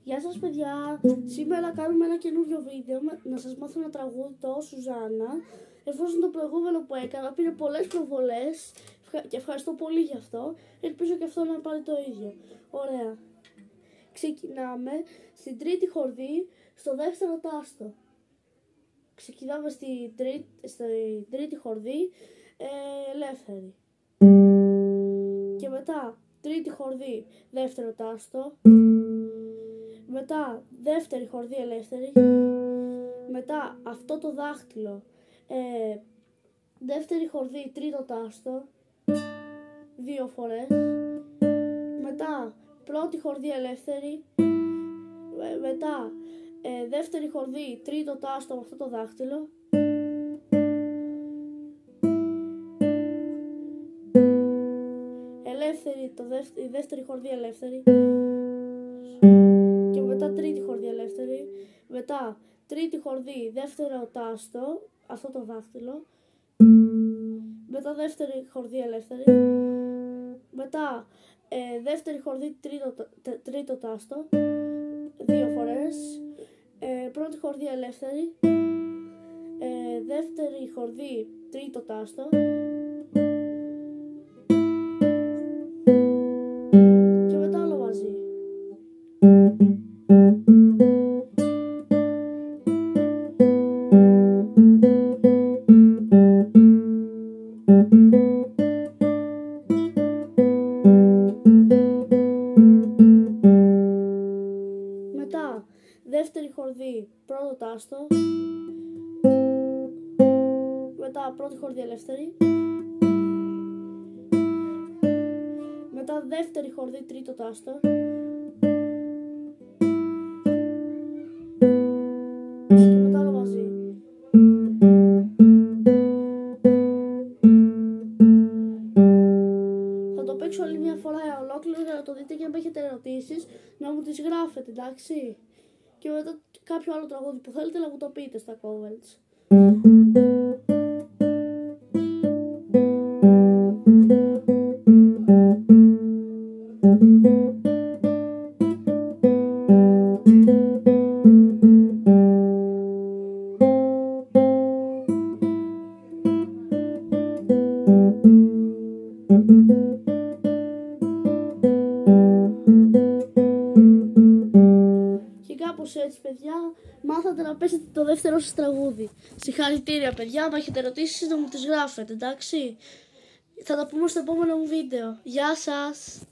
Γεια σας παιδιά, σήμερα κάνουμε ένα καινούριο βίντεο να σας μάθω ένα τραγούδι, το Σουζάννα. Εφόσον το προηγούμενο που έκανα πήρε πολλές προβολές και ευχαριστώ πολύ γι' αυτό, ελπίζω και αυτό να πάρει το ίδιο. Ωραία. Ξεκινάμε στην τρίτη χορδή, στο δεύτερο τάστο. Ξεκινάμε στην τρίτη χορδή, ελεύθερη. Και μετά τρίτη χορδή, δεύτερο τάστο. Μετά δεύτερη χορδή ελεύθερη. Μετά αυτό το δάχτυλο, δεύτερη χορδή τρίτο τάστο, 2 φορές. Μετά πρώτη χορδή ελεύθερη. Μετά δεύτερη χορδή τρίτο τάστο με αυτό το δάχτυλο. Ελεύθερη, η δεύτερη χορδή ελεύθερη. Και μετά τρίτη χορδή ελεύθερη. Μετά τρίτη χορδή δεύτερο τάστο, αυτό το δάχτυλο. Μετά δεύτερη χορδή ελεύθερη. Μετά δεύτερη χορδή τρίτο τάστο, 2 φορές. Πρώτη χορδή ελεύθερη. Δεύτερη χορδή τρίτο τάστο. Και μετά όλο μαζί. Μετά δεύτερη χορδή πρώτο τάστο. Μετά πρώτη χορδή ελεύθερη. Μετά δεύτερη χορδή τρίτο τάστο. Και μετά όλο μαζί. Θα το παίξω άλλη μια φορά ολόκληρο για να το δείτε και αν έχετε ερωτήσεις να μου τις γράφετε, εντάξει. Και μετά κάποιο άλλο τραγούδι που θέλετε να μου το πείτε στα comments. Κάπως έτσι παιδιά, μάθατε να παίξετε το δεύτερο σας τραγούδι. Συγχαρητήρια παιδιά, αν έχετε ερωτήσεις να μου τις γράφετε, εντάξει. Θα τα πούμε στο επόμενο μου βίντεο. Γεια σας!